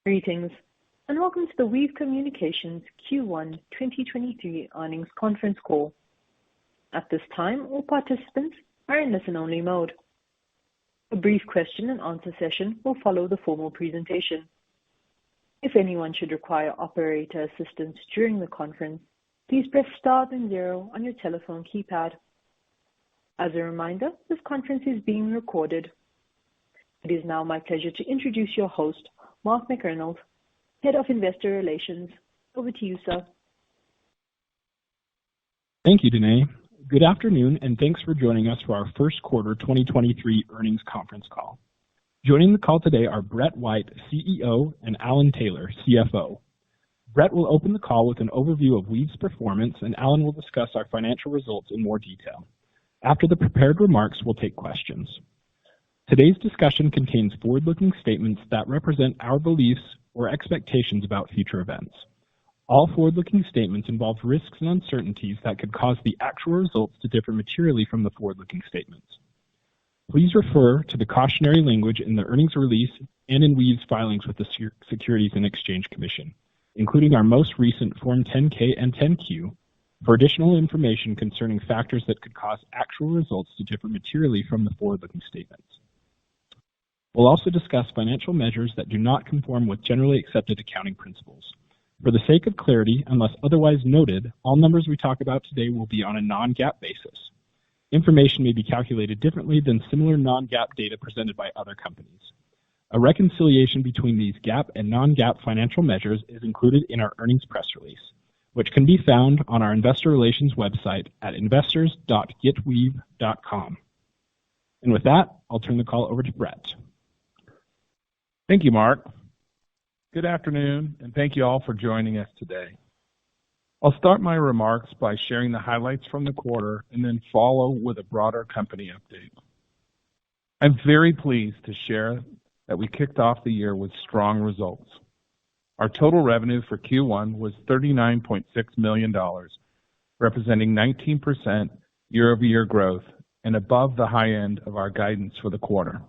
Greetings, and welcome to the WEAV Communications Q1 2023 earnings conference call. At this time, all participants are in listen-only mode. A brief question and answer session will follow the formal presentation. If anyone should require operator assistance during the conference, please press star then 0 on your telephone keypad. As a reminder, this conference is being recorded. It is now my pleasure to introduce your host, Mark McReynolds, Head of Investor Relations. Over to you, sir. Thank you, Danae. Good afternoon, and thanks for joining us for our first quarter 2023 earnings conference call. Joining the call today are Brett White, CEO, and Alan Taylor, CFO. Brett will open the call with an overview of WEAV's performance, and Alan will discuss our financial results in more detail. After the prepared remarks, we'll take questions. Today's discussion contains forward-looking statements that represent our beliefs or expectations about future events. All forward-looking statements involve risks and uncertainties that could cause the actual results to differ materially from the forward-looking statements. Please refer to the cautionary language in the earnings release and in WEAV's filings with the Securities and Exchange Commission, including our most recent Form 10-K and 10-Q, for additional information concerning factors that could cause actual results to differ materially from the forward-looking statements. We'll also discuss financial measures that do not conform with generally accepted accounting principles. For the sake of clarity, unless otherwise noted, all numbers we talk about today will be on a non-GAAP basis. Information may be calculated differently than similar non-GAAP data presented by other companies. A reconciliation between these GAAP and non-GAAP financial measures is included in our earnings press release, which can be found on our investor relations website at investors.getweav.com. And with that, I'll turn the call over to Brett. Thank you, Mark. Good afternoon, and thank you all for joining us today. I'll start my remarks by sharing the highlights from the quarter and then follow with a broader company update. I'm very pleased to share that we kicked off the year with strong results. Our total revenue for Q1 was $39.6 million, representing 19% year-over-year growth and above the high end of our guidance for the quarter.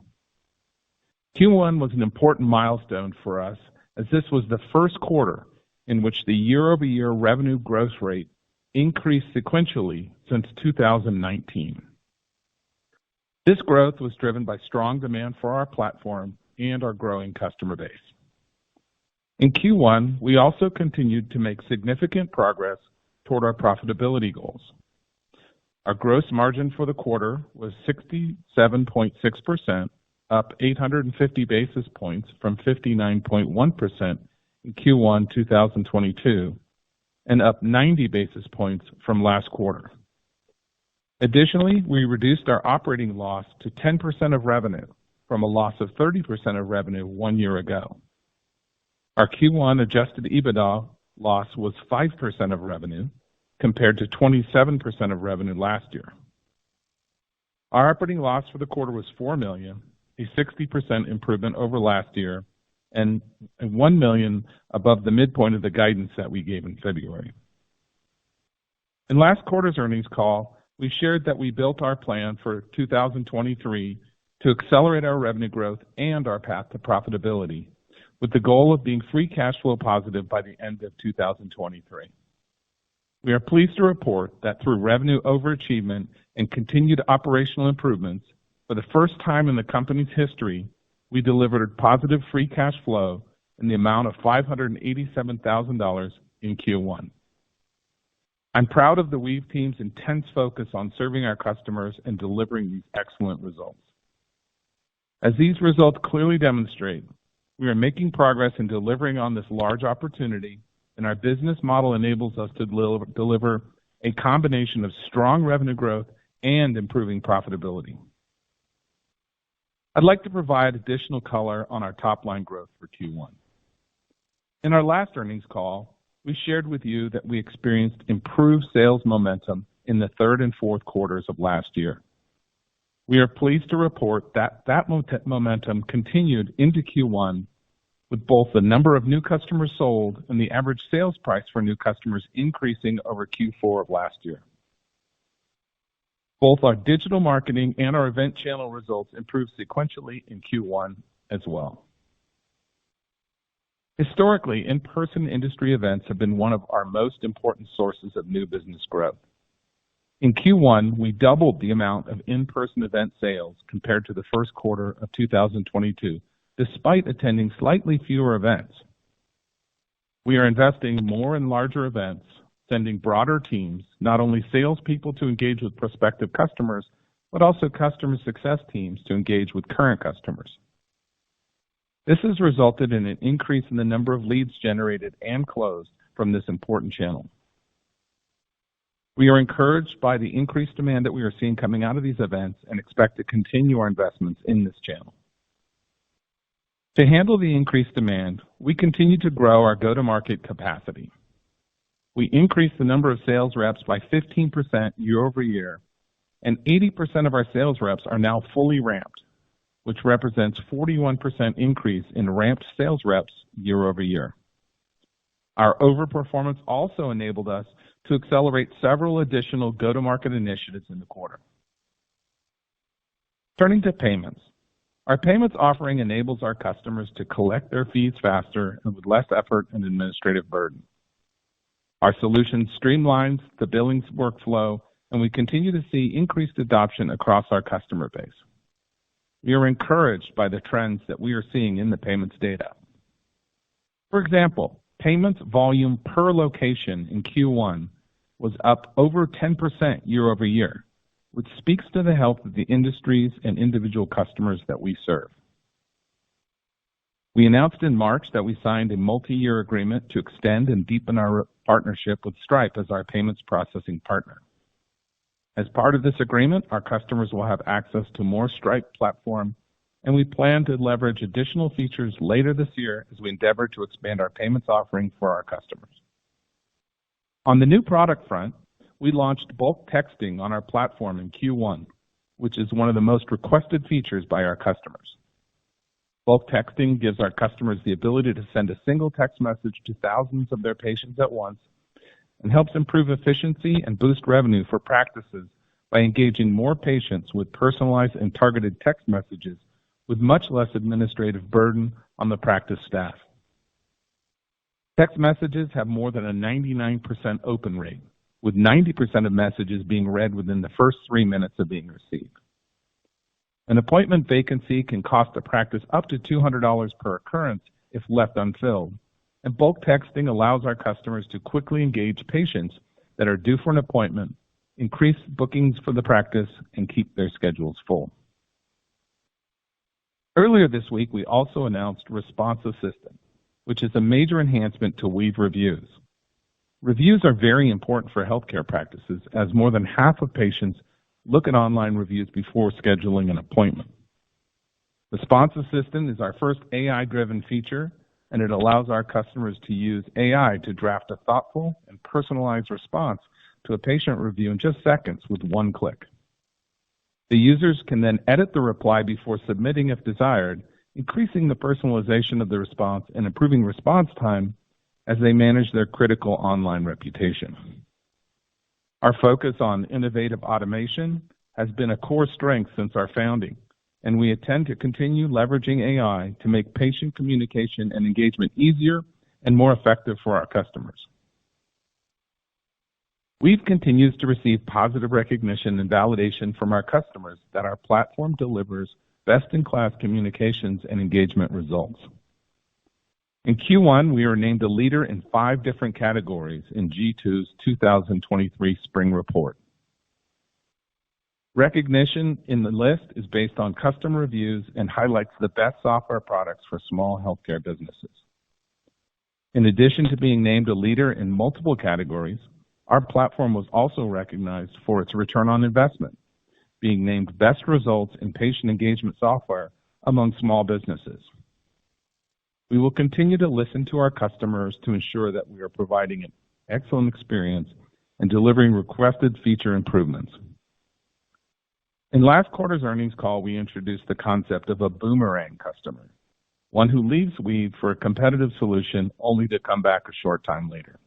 Q1 was an important milestone for us, as this was the first quarter in which the year-over-year revenue growth rate increased sequentially since 2019. This growth was driven by strong demand for our platform and our growing customer base. In Q1, we also continued to make significant progress toward our profitability goals. Our gross margin for the quarter was 67.6%, up 850 basis points from 59.1% in Q1 2022, and up 90 basis points from last quarter. Additionally, we reduced our operating loss to 10% of revenue from a loss of 30% of revenue 1 year ago. Our Q1 adjusted EBITDA loss was 5% of revenue, compared to 27% of revenue last year. Our operating loss for the quarter was $4 million, a 60% improvement over last year, and $1 million above the midpoint of the guidance that we gave in February. In last quarter's earnings call, we shared that we built our plan for 2023 to accelerate our revenue growth and our path to profitability, with the goal of being free cash flow positive by the end of 2023. We are pleased to report that through revenue overachievement and continued operational improvements, for the first time in the company's history, we delivered positive free cash flow in the amount of $587,000 in Q1. I'm proud of the WEAV team's intense focus on serving our customers and delivering these excellent results. As these results clearly demonstrate, we are making progress in delivering on this large opportunity, and our business model enables us to deliver a combination of strong revenue growth and improving profitability. I'd like to provide additional color on our top-line growth for Q1. In our last earnings call, we shared with you that we experienced improved sales momentum in the third and fourth quarters of last year. We are pleased to report that momentum continued into Q1, with both the number of new customers sold and the average sales price for new customers increasing over Q4 of last year. Both our digital marketing and our event channel results improved sequentially in Q1 as well. Historically, in-person industry events have been one of our most important sources of new business growth. In Q1, we doubled the amount of in-person event sales compared to the first quarter of 2022, despite attending slightly fewer events. We are investing more in larger events, sending broader teams, not only salespeople to engage with prospective customers, but also customer success teams to engage with current customers. This has resulted in an increase in the number of leads generated and closed from this important channel. We are encouraged by the increased demand that we are seeing coming out of these events and expect to continue our investments in this channel. To handle the increased demand, we continue to grow our go-to-market capacity. We increased the number of sales reps by 15% year over year, and 80% of our sales reps are now fully ramped, which represents 41% increase in ramped sales reps year over year. Our overperformance also enabled us to accelerate several additional go-to-market initiatives in the quarter. Turning to payments. Our payments offering enables our customers to collect their fees faster and with less effort and administrative burden. Our solution streamlines the billings workflow, and we continue to see increased adoption across our customer base. We are encouraged by the trends that we are seeing in the payments data. For example, payments volume per location in Q1 was up over 10% year over year, which speaks to the health of the industries and individual customers that we serve. We announced in March that we signed a multi-year agreement to extend and deepen our partnership with Stripe as our payments processing partner. As part of this agreement, our customers will have access to more Stripe platform, and we plan to leverage additional features later this year as we endeavor to expand our payments offering for our customers. On the new product front, we launched bulk texting on our platform in Q1, which is one of the most requested features by our customers. Bulk texting gives our customers the ability to send a single text message to thousands of their patients at once and helps improve efficiency and boost revenue for practices by engaging more patients with personalized and targeted text messages with much less administrative burden on the practice staff. Text messages have more than a 99% open rate, with 90% of messages being read within the first 3 minutes of being received. An appointment vacancy can cost a practice up to $200 per occurrence if left unfilled, and bulk texting allows our customers to quickly engage patients that are due for an appointment, increase bookings for the practice, and keep their schedules full. Earlier this week, we also announced Response Assistant, which is a major enhancement to WEAV reviews. Reviews are very important for healthcare practices, as more than half of patients look at online reviews before scheduling an appointment. Response Assistant is our first AI-driven feature, and it allows our customers to use AI to draft a thoughtful and personalized response to a patient review in just seconds with one click. The users can then edit the reply before submitting if desired, increasing the personalization of the response and improving response time as they manage their critical online reputation. Our focus on innovative automation has been a core strength since our founding, and we intend to continue leveraging AI to make patient communication and engagement easier and more effective for our customers. WEAV continues to receive positive recognition and validation from our customers that our platform delivers best-in-class communications and engagement results. In Q1, we were named a leader in 5 different categories in G2's 2023 Spring Report. Recognition in the list is based on customer reviews and highlights the best software products for small healthcare businesses. In addition to being named a leader in multiple categories, our platform was also recognized for its return on investment, being named Best Results in Patient Engagement Software among small businesses. We will continue to listen to our customers to ensure that we are providing an excellent experience and delivering requested feature improvements. In last quarter's earnings call, we introduced the concept of a boomerang customer, one who leaves WEAV for a competitive solution only to come back a short time later.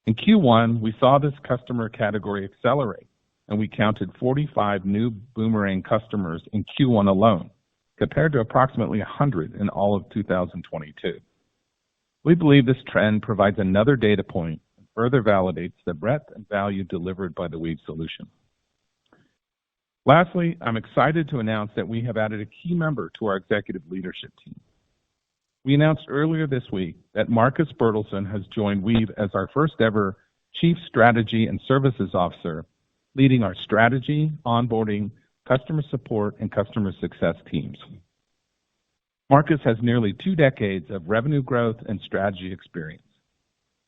In Q1, we saw this customer category accelerate, and we counted 45 new boomerang customers in Q1 alone, compared to approximately 100 in all of 2022, We believe this trend provides another data point and further validates the breadth and value delivered by the WEAV solution. Lastly, I'm excited to announce that we have added a key member to our executive leadership team. We announced earlier this week that Marcus Bertelsen has joined WEAV as our first ever Chief Strategy and Services Officer, leading our strategy, onboarding, customer support, and customer success teams. Marcus has nearly 2 decades of revenue growth and strategy experience.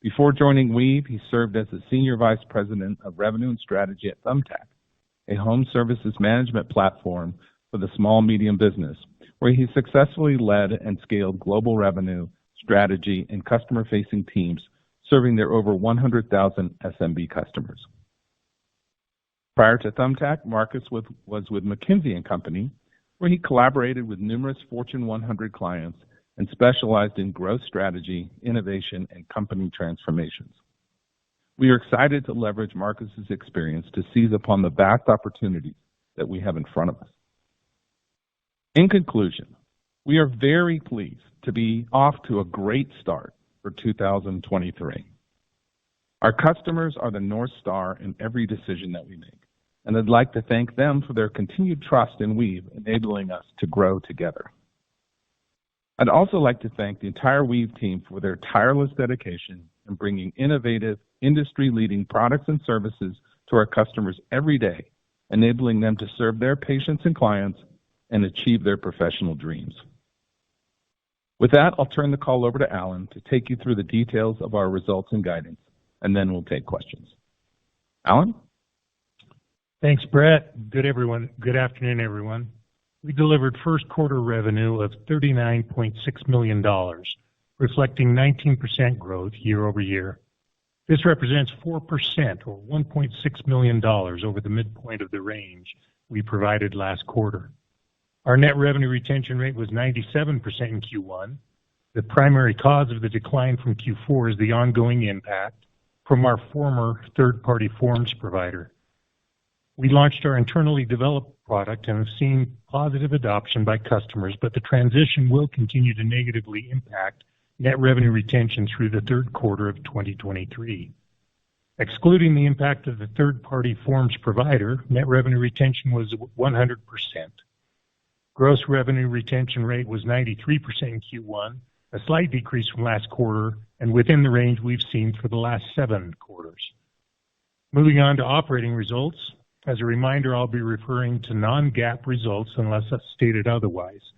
Before joining WEAV, he served as the Senior Vice President of Revenue and Strategy at Thumbtack, a home services management platform for the small medium business, where he successfully led and scaled global revenue, strategy, and customer-facing teams serving their over 100,000 SMB customers. Prior to Thumbtack, Marcus was with McKinsey & Company, where he collaborated with numerous Fortune 100 clients and specialized in growth strategy, innovation, and company transformations. We are excited to leverage Marcus's experience to seize upon the vast opportunities that we have in front of us. In conclusion, we are very pleased to be off to a great start for 2023. Our customers are the North Star in every decision that we make, and I'd like to thank them for their continued trust in WEAV, enabling us to grow together. I'd also like to thank the entire WEAV team for their tireless dedication in bringing innovative, industry-leading products and services to our customers every day, enabling them to serve their patients and clients and achieve their professional dreams. With that, I'll turn the call over to Alan to take you through the details of our results and guidance, and then we'll take questions. Alan? Thanks, Brett. Good afternoon, everyone. We delivered first quarter revenue of $39.6 million, reflecting 19% growth year over year. This represents 4% or $1.6 million over the midpoint of the range we provided last quarter. Our net revenue retention rate was 97% in Q1. The primary cause of the decline from Q4 is the ongoing impact from our former third-party forms provider. We launched our internally developed product and have seen positive adoption by customers, but the transition will continue to negatively impact net revenue retention through the third quarter of 2023. Excluding the impact of the third-party forms provider, net revenue retention was 100%. Gross revenue retention rate was 93% in Q1, a slight decrease from last quarter and within the range we've seen for the last 7 quarters. Moving on to operating results. As a reminder, I'll be referring to non-GAAP results unless stated otherwise.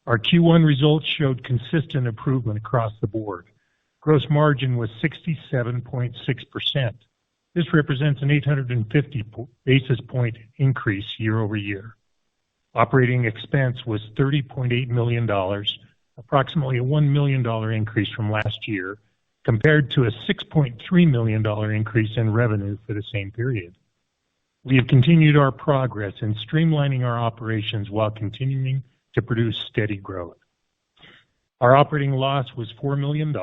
Our Q1 results showed consistent improvement across the board. Gross margin was 67.6%. This represents an 850 basis point increase year over year. Operating expense was $30.8 million, approximately a $1 million increase from last year, compared to a $6.3 million increase in revenue for the same period. We have continued our progress in streamlining our operations while continuing to produce steady growth. Our operating loss was $4 million,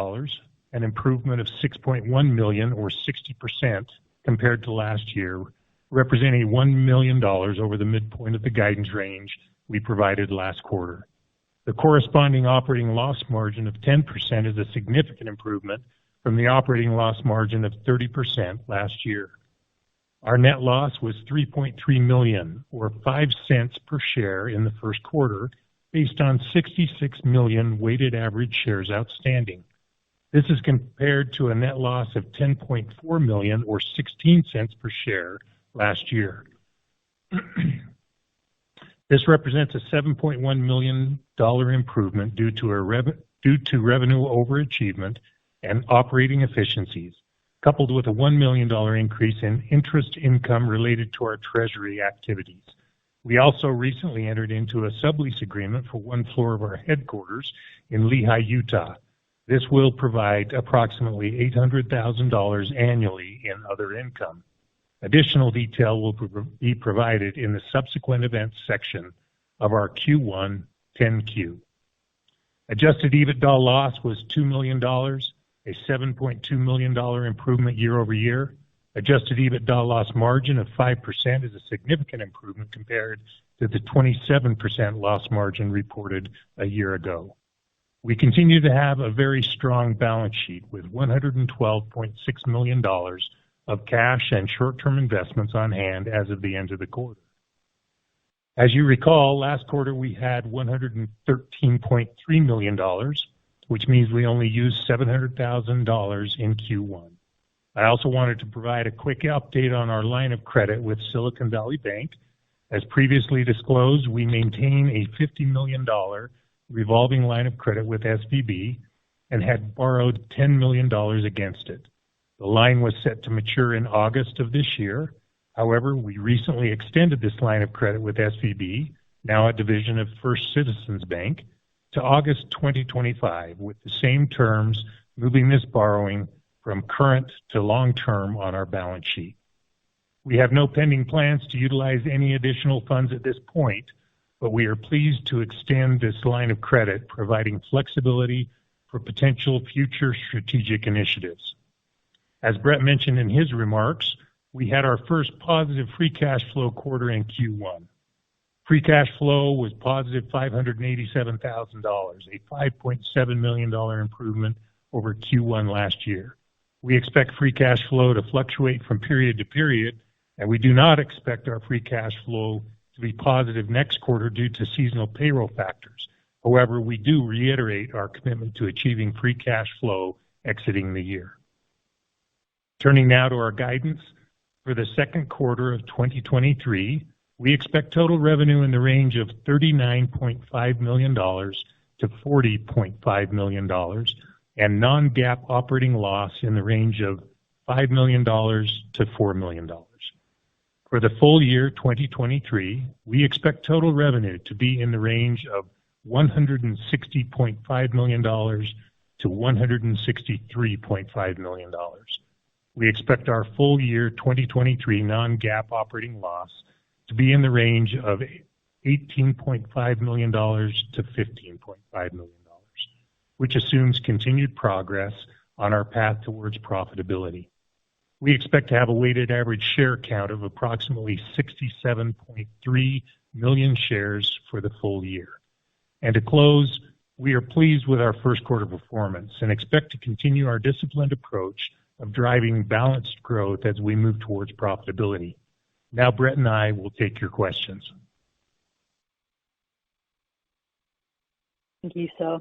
an improvement of $6.1 million or 60% compared to last year, representing $1 million over the midpoint of the guidance range we provided last quarter. The corresponding operating loss margin of 10% is a significant improvement from the operating loss margin of 30% last year. Our net loss was $3.3 million or 5 cents per share in the first quarter based on 66 million weighted average shares outstanding. This is compared to a net loss of $10.4 million or 16 cents per share last year. This represents a $7.1 million improvement due to revenue overachievement and operating efficiencies, coupled with a $1 million increase in interest income related to our treasury activities. We also recently entered into a sublease agreement for 1 floor of our headquarters in Lehi, Utah. This will provide approximately $800,000 annually in other income. Additional detail will be provided in the subsequent events section of our Q1 10-Q. Adjusted EBITDA loss was $2 million, a $7.2 million improvement year over year. Adjusted EBITDA loss margin of 5% is a significant improvement compared to the 27% loss margin reported a year ago. We continue to have a very strong balance sheet with $112.6 million of cash and short-term investments on hand as of the end of the quarter. As you recall, last quarter we had $113.3 million, which means we only used $700,000 in Q1. I also wanted to provide a quick update on our line of credit with Silicon Valley Bank. As previously disclosed, we maintain a $50 million revolving line of credit with SVB and had borrowed $10 million against it. The line was set to mature in August of this year. However, we recently extended this line of credit with SVB, now a division of First Citizens Bank, to August 2025 with the same terms, moving this borrowing from current to long-term on our balance sheet. We have no pending plans to utilize any additional funds at this point, but we are pleased to extend this line of credit, providing flexibility for potential future strategic initiatives. As Brett mentioned in his remarks, we had our first positive free cash flow quarter in Q1. Free cash flow was positive $587,000, a $5.7 million improvement over Q1 last year. We expect free cash flow to fluctuate from period to period, and we do not expect our free cash flow to be positive next quarter due to seasonal payroll factors. However, we do reiterate our commitment to achieving free cash flow exiting the year. Turning now to our guidance. For the second quarter of 2023, we expect total revenue in the range of $39.5 million to $40.5 million and non-GAAP operating loss in the range of $5 million to $4 million. For the full year 2023, we expect total revenue to be in the range of $160.5 million to $163.5 million. We expect our full year 2023 non-GAAP operating loss to be in the range of $18.5 million to $15.5 million, which assumes continued progress on our path towards profitability. We expect to have a weighted average share count of approximately 67.3 million shares for the full year. And to close, we are pleased with our first quarter performance and expect to continue our disciplined approach of driving balanced growth as we move towards profitability. Now, Brett and I will take your questions. Thank you, sir.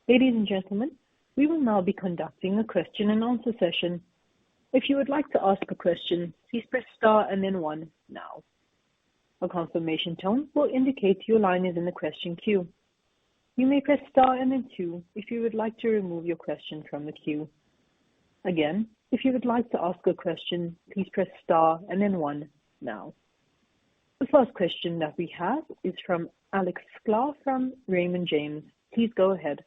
Ladies and gentlemen, we will now be conducting a question and answer session. If you would like to ask a question, please press star and then 1 now. A confirmation tone will indicate your line is in the question queue. You may press star and then 2 if you would like to remove your question from the queue. Again, if you would like to ask a question, please press star and then 1 now. The first question that we have is from Alex Sklar from Raymond James. Please go ahead.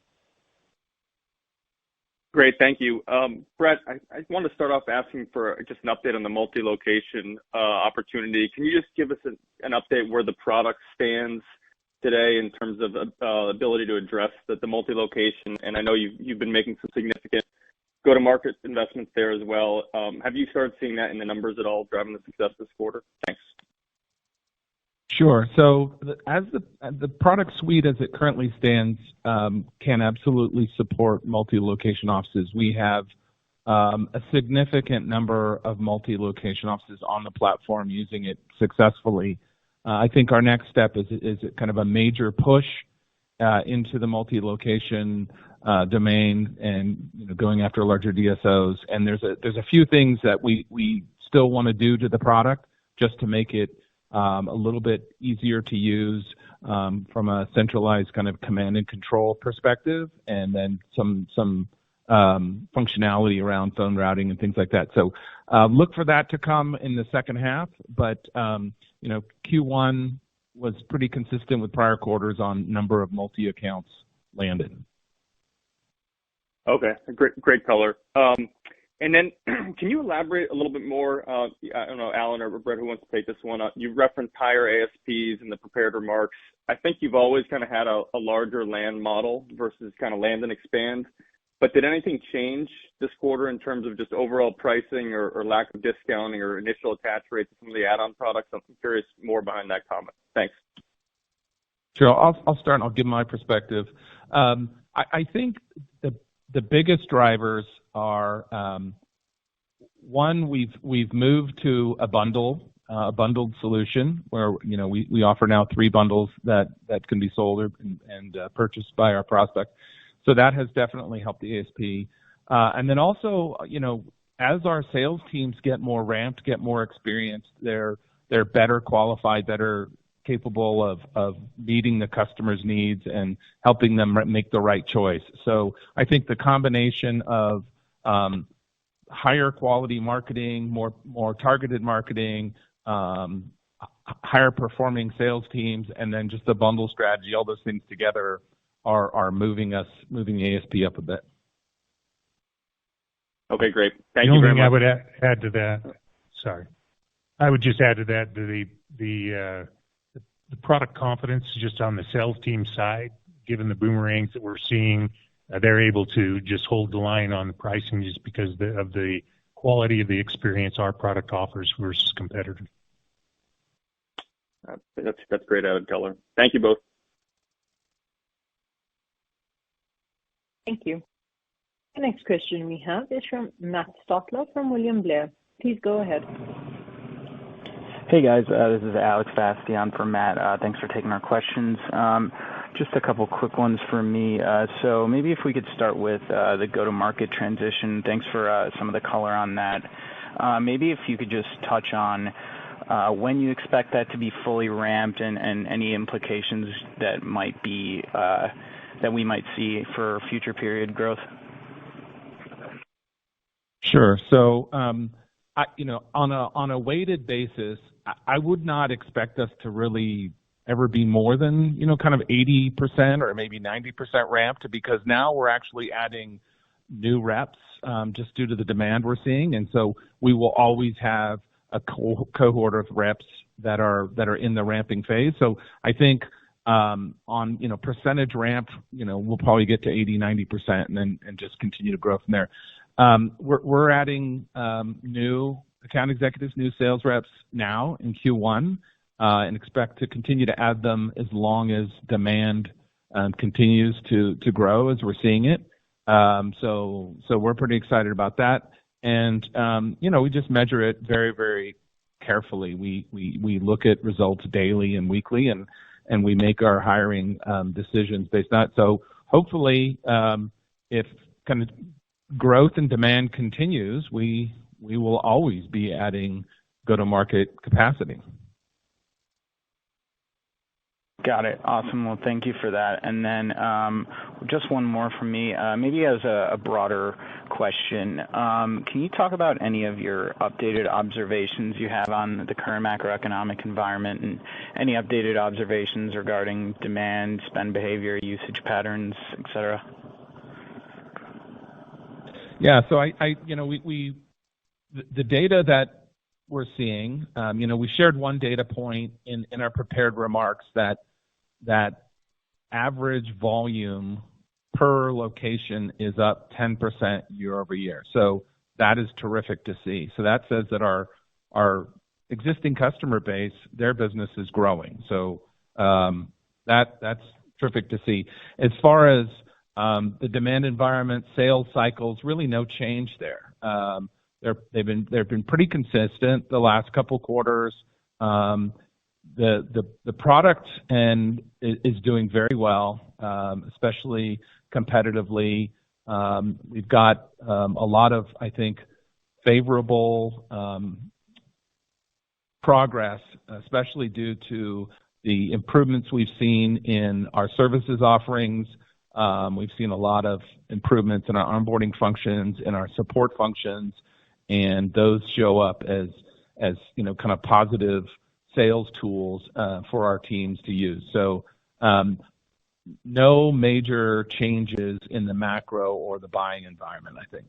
Great, thank you. Brett, I want to start off asking for just an update on the multi-location opportunity. Can you just give us an update where the product stands today in terms of ability to address the multi-location? And I know you've been making some significant go-to-market investments there as well. Have you started seeing that in the numbers at all, driving the success this quarter? Thanks. Sure. So as the product suite as it currently stands can absolutely support multi-location offices. We have a significant number of multi-location offices on the platform using it successfully. I think our next step is kind of a major push into the multi-location domain and going after larger DSOs. And there's a few things that we still want to do to the product just to make it a little bit easier to use from a centralized kind of command and control perspective, and then some functionality around phone routing and things like that. So look for that to come in the second half, but Q1 was pretty consistent with prior quarters on number of multi-accounts landed. Okay, great color. And then can you elaborate a little bit more? I don't know, Alan or Brett, who wants to take this one up. You referenced higher ASPs in the prepared remarks. I think you've always kind of had a larger land model versus kind of land and expand. But did anything change this quarter in terms of just overall pricing or lack of discounting or initial attach rates of some of the add-on products? I'm curious more behind that comment. Thanks. Sure. I'll start and I'll give my perspective. I think the biggest drivers are one, we've moved to a bundled solution where we offer now 3 bundles that can be sold and purchased by our prospect. So that has definitely helped the ASP. And then also, as our sales teams get more ramped, get more experienced, they're better qualified, better capable of meeting the customer's needs and helping them make the right choice. So I think the combination of higher quality marketing, more targeted marketing, higher performing sales teams, and then just the bundle strategy, all those things together are moving the ASP up a bit. Okay, great. Thank you very much. I would add to that. Sorry. I would just add to that the product confidence just on the sales team side, given the boomerangs that we're seeing, they're able to just hold the line on the pricing just because of the quality of the experience our product offers versus competitors. That's great added color. Thank you both. Thank you. The next question we have is from Matt Stotler from William Blair. Please go ahead. Hey guys, this is Alex Bastian for Matt. Thanks for taking our questions. Just a couple quick ones for me. So maybe if we could start with the go-to-market transition. Thanks for some of the color on that. Maybe if you could just touch on when you expect that to be fully ramped and any implications that we might see for future period growth. Sure. So, on a weighted basis, I would not expect us to really ever be more than, kind of 80% or maybe 90% ramped, because now we're actually adding new reps just due to the demand we're seeing. And so we will always have a cohort of reps that are in the ramping phase. So I think on percentage ramp, we'll probably get to 80-90% and just continue to grow from there. We're adding new account executives, new sales reps now in Q1, and expect to continue to add them as long as demand continues to grow as we're seeing it. So we're pretty excited about that. And we just measure it very, very carefully. We look at results daily and weekly, and we make our hiring decisions based on it. So hopefully, if kind of growth and demand continues, we will always be adding go-to-market capacity. Got it. Awesome. Well, thank you for that. And then just one more from me, maybe as a broader question. Can you talk about any of your updated observations you have on the current macroeconomic environment and any updated observations regarding demand, spend behavior, usage patterns, et cetera? Yeah. So the data that we're seeing, we shared one data point in our prepared remarks that average volume per location is up 10% year over year. So that is terrific to see. So that says that our existing customer base, their business is growing. So that's terrific to see. As far as the demand environment, sales cycles, really no change there. They've been pretty consistent the last couple quarters. The product is doing very well, especially competitively. We've got a lot of, I think, favorable progress, especially due to the improvements we've seen in our services offerings. We've seen a lot of improvements in our onboarding functions, in our support functions, and those show up as kind of positive sales tools for our teams to use. So no major changes in the macro or the buying environment, I think.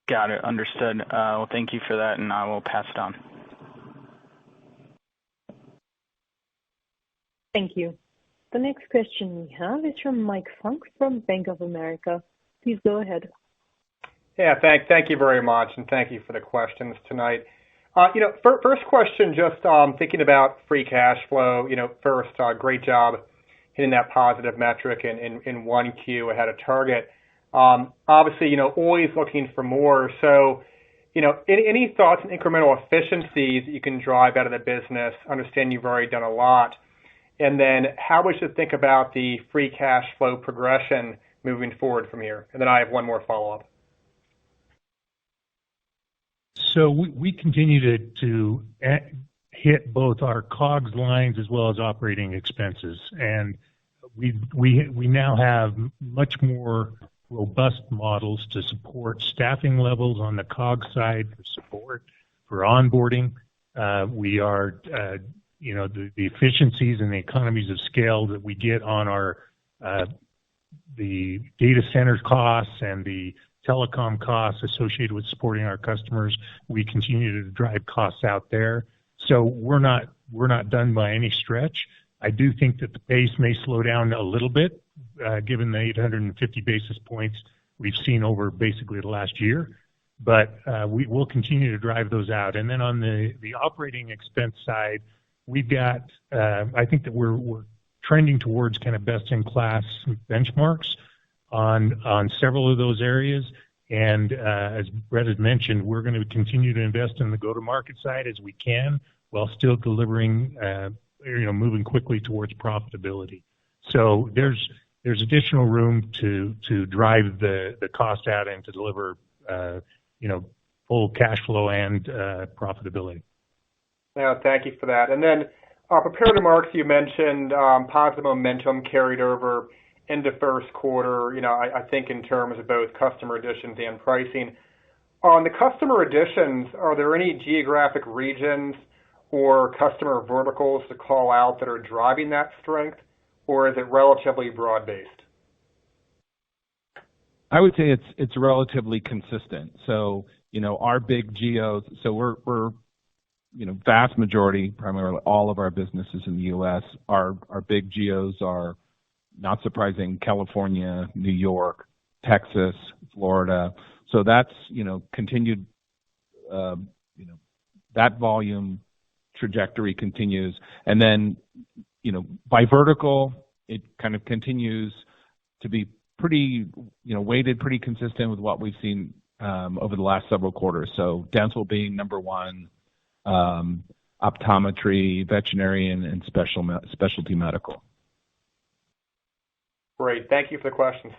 Got it. Understood. Well, thank you for that, and I will pass it on. Thank you. The next question we have is from Mike Funk from Bank of America. Please go ahead. Yeah, thank you very much, and thank you for the questions tonight. First question, just thinking about free cash flow. First, great job hitting that positive metric in 1Q ahead of target. Obviously, always looking for more. So, any thoughts on incremental efficiencies that you can drive out of the business? I understand you've already done a lot. And then how we should think about the free cash flow progression moving forward from here. And then I have one more follow-up. So we continue to hit both our COGS lines as well as operating expenses. And we now have much more robust models to support staffing levels on the COGS side for support, for onboarding. We are, the efficiencies and the economies of scale that we get on our the data center costs and the telecom costs associated with supporting our customers, we continue to drive costs out there. So we're not done by any stretch. I do think that the pace may slow down a little bit, given the 850 basis points we've seen over basically the last year. But we will continue to drive those out. And then on the operating expense side, we've got, I think that we're trending towards kind of best-in-class benchmarks on several of those areas. And as Brett had mentioned, we're going to continue to invest in the go-to-market side as we can, while still delivering, moving quickly towards profitability. So there's additional room to drive the cost out and to deliver, full cash flow and profitability. Yeah, thank you for that. And then prepared remarks, you mentioned positive momentum carried over into first quarter, I think in terms of both customer additions and pricing. On the customer additions, are there any geographic regions or customer verticals to call out that are driving that strength, or is it relatively broad-based? I would say it's relatively consistent. So, our big geos, so we're vast majority, primarily all of our businesses in the U.S., our big geos are, not surprising, California, New York, Texas, Florida. So that's, continued, that volume trajectory continues. And then, by vertical, it kind of continues to be pretty, weighted, pretty consistent with what we've seen over the last several quarters. So dental being number one, optometry, veterinarian, and specialty medical. Great. Thank you for the questions.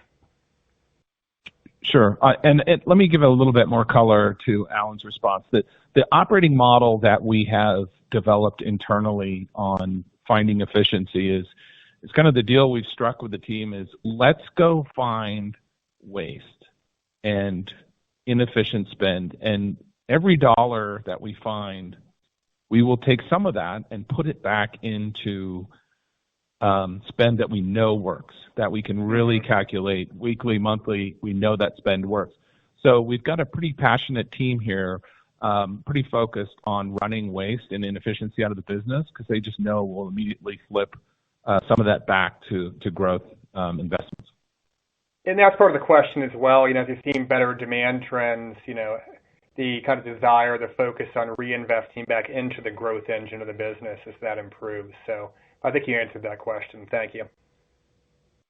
Sure. And let me give a little bit more color to Alan's response. The operating model that we have developed internally on finding efficiency is kind of the deal we've struck with the team is let's go find waste and inefficient spend. And every dollar that we find, we will take some of that and put it back into spend that we know works, that we can really calculate weekly, monthly. We know that spend works. So we've got a pretty passionate team here, pretty focused on running waste and inefficiency out of the business because they just know we'll immediately flip some of that back to growth investments. And that's part of the question as well. As you've seen better demand trends, the kind of desire, the focus on reinvesting back into the growth engine of the business as that improves. So I think you answered that question. Thank you.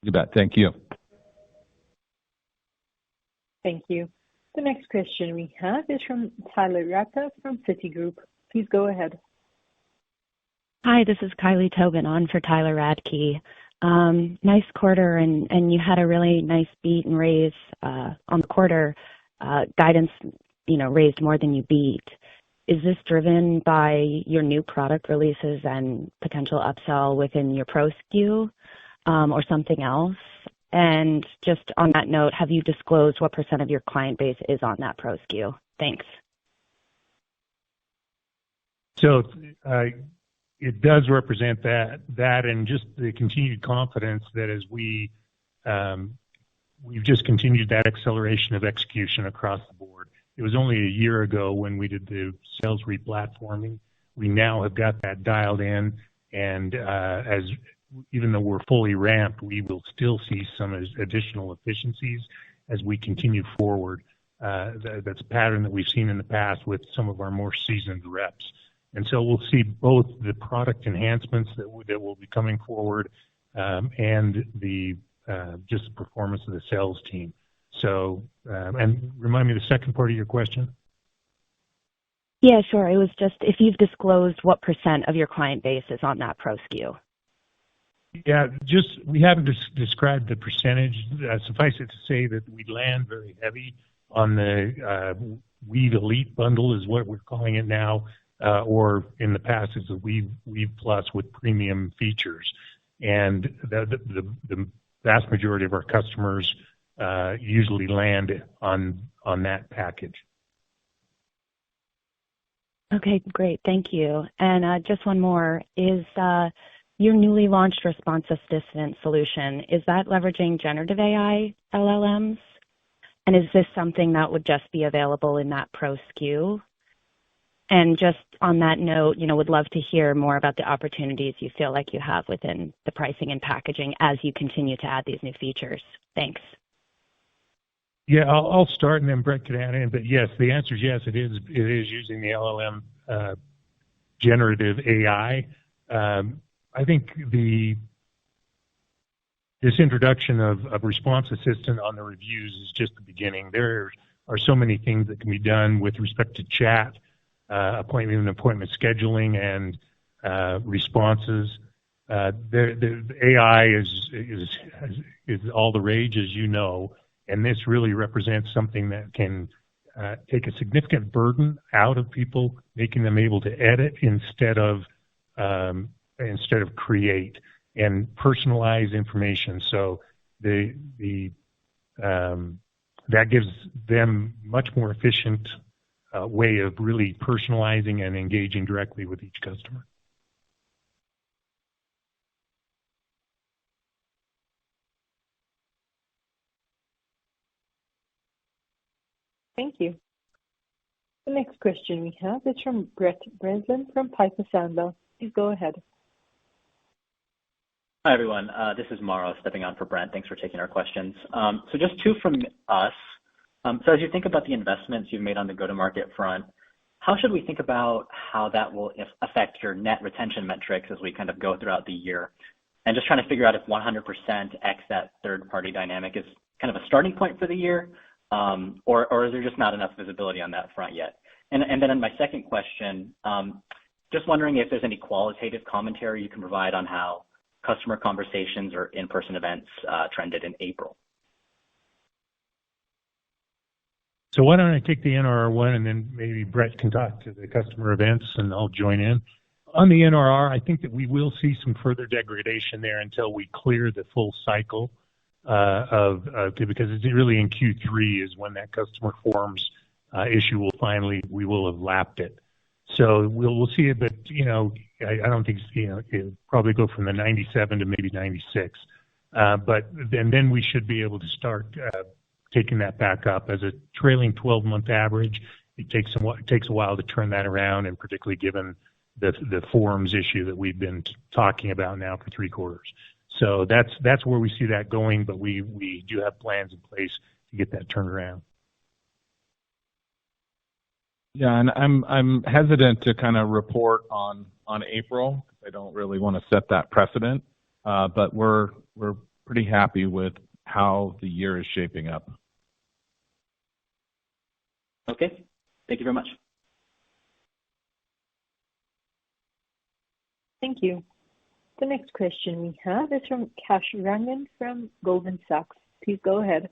You bet. Thank you. Thank you. The next question we have is from Tyler Radke from Citigroup. Please go ahead. Hi, this is Kylie Tobin on for Tyler Radke. Nice quarter, and you had a really nice beat and raise on the quarter. Guidance, raised more than you beat. Is this driven by your new product releases and potential upsell within your Pro SKU or something else? And just on that note, have you disclosed what % of your client base is on that Pro SKU? Thanks. So it does represent that and just the continued confidence that as we've just continued that acceleration of execution across the board. It was only a year ago when we did the sales replatforming. We now have got that dialed in, and even though we're fully ramped, we will still see some additional efficiencies as we continue forward. That's a pattern that we've seen in the past with some of our more seasoned reps. And so we'll see both the product enhancements that will be coming forward and the just performance of the sales team. So, and remind me the second part of your question. Yeah, sure. It was just if you've disclosed what % of your client base is on that Pro SKU. Yeah, just we haven't described the percentage. Suffice it to say that we land very heavy on the WEAV Elite bundle is what we're calling it now, or in the past it's a WEAV Plus with premium features. And the vast majority of our customers usually land on that package. Okay, great. Thank you. And just one more. Is your newly launched response assistant solution, is that leveraging generative AI LLMs? And is this something that would just be available in that Pro SKU? And just on that note, would love to hear more about the opportunities you feel like you have within the pricing and packaging as you continue to add these new features. Thanks. Yeah, I'll start and then Brett can add in. But yes, the answer is yes, it is using the LLM generative AI. I think this introduction of Response Assistant on the reviews is just the beginning. There are so many things that can be done with respect to chat, appointment and appointment scheduling, and responses. The AI is all the rage, as you know, and this really represents something that can take a significant burden out of people, making them able to edit instead of create and personalize information. So that gives them much more efficient way of really personalizing and engaging directly with each customer. Thank you. The next question we have is from Brett Breslin from Piper Sandler. Please go ahead. Hi, everyone. This is Maro stepping on for Brent. Thanks for taking our questions. So just two from us. So as you think about the investments you've made on the go-to-market front, how should we think about how that will affect your net retention metrics as we kind of go throughout the year? And just trying to figure out if 100% X that third-party dynamic is kind of a starting point for the year, or is there just not enough visibility on that front yet? And then in my second question, just wondering if there's any qualitative commentary you can provide on how customer conversations or in-person events trended in April. So why don't I take the NRR one, and then maybe Brett can talk to the customer events, and I'll join in. On the NRR, I think that we will see some further degradation there until we clear the full cycle because it's really in Q3 is when that customer forms issue we will have lapped it. So we'll see it, but I don't think it'll probably go from the 97 to maybe 96. But then we should be able to start taking that back up as a trailing 12-month average. It takes a while to turn that around, and particularly given the forms issue that we've been talking about now for 3 quarters. So that's where we see that going, but we do have plans in place to get that turned around. Yeah, and I'm hesitant to kind of report on April. I don't really want to set that precedent, but we're pretty happy with how the year is shaping up. Okay, thank you very much. Thank you. The next question we have is from Kash Rangan from Goldman Sachs. Please go ahead.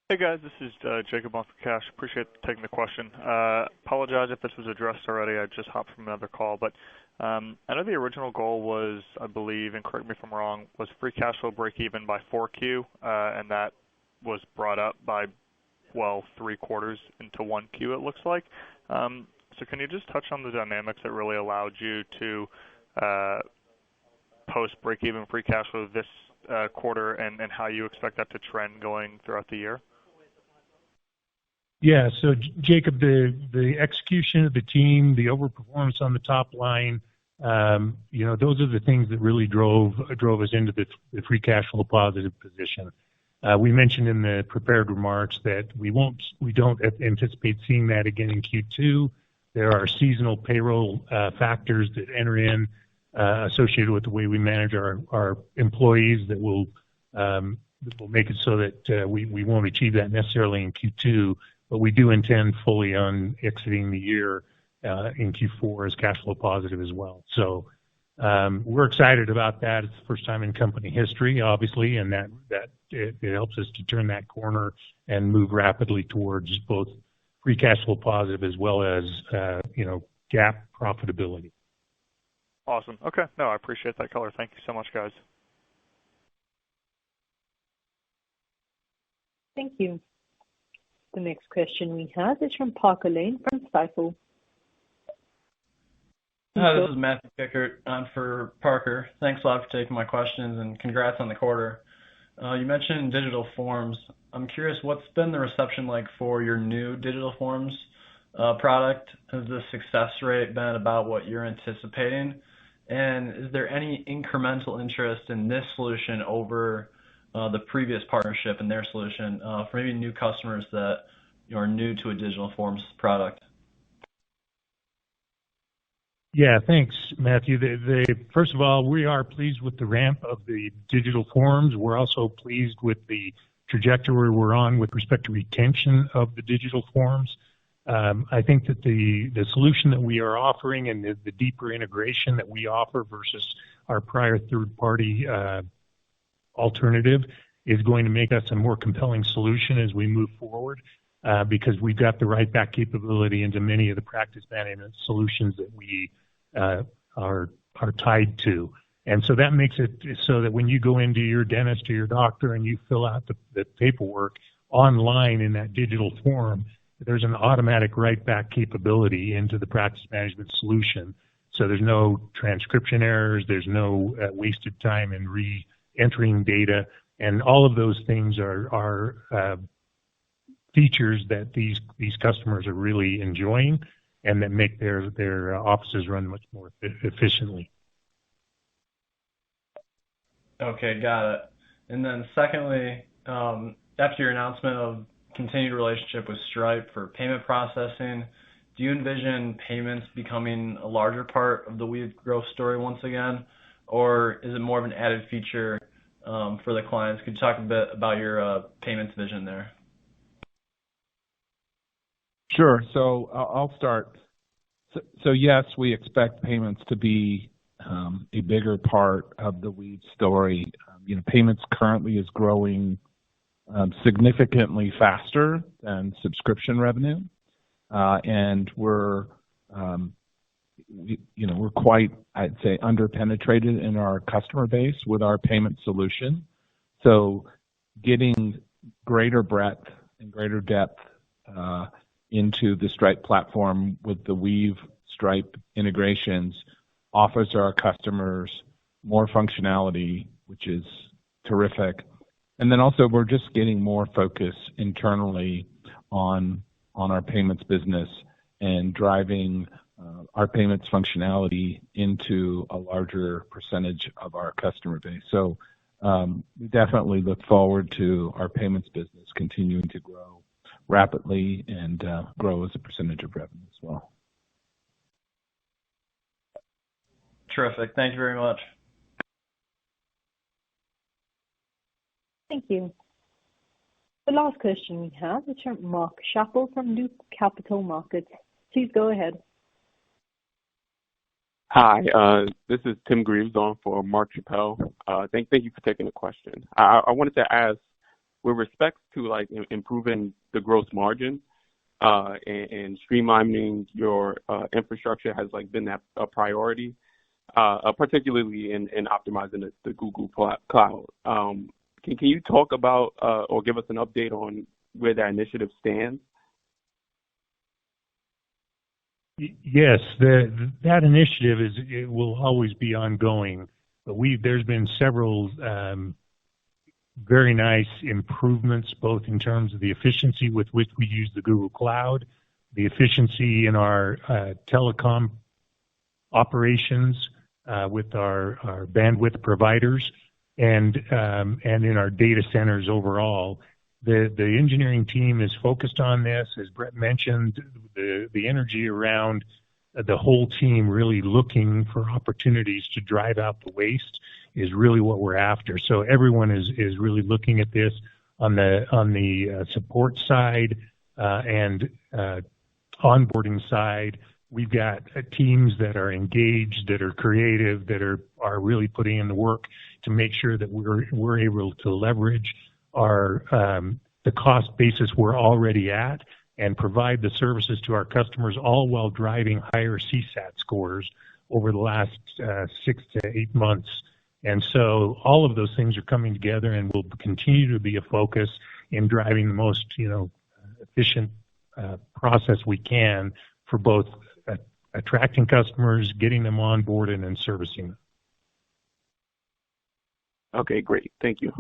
Hey guys, this is Jacob off for Cash. Appreciate taking the question. Apologize if this was addressed already. I just hopped from another call, but I know the original goal was, I believe, and correct me if I'm wrong, was free cash flow break even by 4Q, and that was brought up by 3 quarters into 1Q. It looks like. So can you just touch on the dynamics that really allowed you to post break even free cash flow this quarter, and how you expect that to trend going throughout the year? Yeah, so Jacob, the execution of the team, the overperformance on the top line, those are the things that really drove us into the free cash flow positive position. We mentioned in the prepared remarks that we don't anticipate seeing that again in Q2. There are seasonal payroll factors that enter in associated with the way we manage our employees that will make it so that we won't achieve that necessarily in Q2, but we do intend fully on exiting the year in Q4 as cash flow positive as well. So we're excited about that. It's the first time in company history, obviously, and that it helps us to turn that corner and move rapidly towards both free cash flow positive as well as GAAP profitability. Awesome. Okay. No, I appreciate that color. Thank you so much, guys. Thank you. The next question we have is from Parker Lane from Stifel. Hi, this is Matthew Pickert on for Parker. Thanks a lot for taking my questions and congrats on the quarter. You mentioned digital forms. I'm curious, what's been the reception like for your new digital forms product? Has the success rate been about what you're anticipating? And is there any incremental interest in this solution over the previous partnership and their solution for maybe new customers that are new to a digital forms product? Yeah, thanks, Matthew. First of all, we are pleased with the ramp of the digital forms. We're also pleased with the trajectory we're on with respect to retention of the digital forms. I think that the solution that we are offering and the deeper integration that we offer versus our prior third-party alternative is going to make us a more compelling solution as we move forward because we've got the right back capability into many of the practice management solutions that we are tied to. And so that makes it so that when you go into your dentist or your doctor and you fill out the paperwork online in that digital form, there's an automatic write back capability into the practice management solution. So there's no transcription errors, there's no wasted time in re-entering data, and all of those things are features that these customers are really enjoying and that make their offices run much more efficiently. Okay, got it. And then secondly, after your announcement of continued relationship with Stripe for payment processing, do you envision payments becoming a larger part of the WEAV growth story once again, or is it more of an added feature for the clients? Could you talk a bit about your payments vision there? Sure. So I'll start. So yes, we expect payments to be a bigger part of the WEAV story. Payments currently is growing significantly faster than subscription revenue, and we're quite, I'd say, underpenetrated in our customer base with our payment solution. So getting greater breadth and greater depth into the Stripe platform with the WEAV Stripe integrations offers our customers more functionality, which is terrific. And then also we're just getting more focus internally on our payments business and driving our payments functionality into a larger percentage of our customer base. So we definitely look forward to our payments business continuing to grow rapidly and grow as a percentage of revenue as well. Terrific. Thank you very much. Thank you. The last question we have is from Mark Schappel from Loop Capital Markets. Please go ahead. Hi, this is Tim Greaves on for Mark Chappell. Thank you for taking the question. I wanted to ask, with respect to improving the gross margin and streamlining your infrastructure has been a priority, particularly in optimizing the Google Cloud. Can you talk about or give us an update on where that initiative stands? Yes, that initiative it will always be ongoing, but there's been several very nice improvements, both in terms of the efficiency with which we use the Google Cloud, the efficiency in our telecom operations with our bandwidth providers, and in our data centers overall. The engineering team is focused on this. As Brett mentioned, the energy around the whole team really looking for opportunities to drive out the waste is really what we're after. So everyone is really looking at this on the support side and onboarding side. We've got teams that are engaged, that are creative, that are really putting in the work to make sure that we're able to leverage our the cost basis we're already at and provide the services to our customers, all while driving higher CSAT scores over the last 6 to 8 months. And so all of those things are coming together and will continue to be a focus in driving the most, efficient process we can for both attracting customers, getting them on board, and then servicing them. Okay, great. Thank you.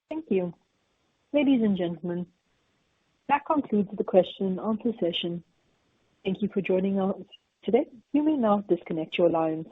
Thank you. Ladies and gentlemen, that concludes the question and answer session. Thank you for joining us today. You may now disconnect your lines.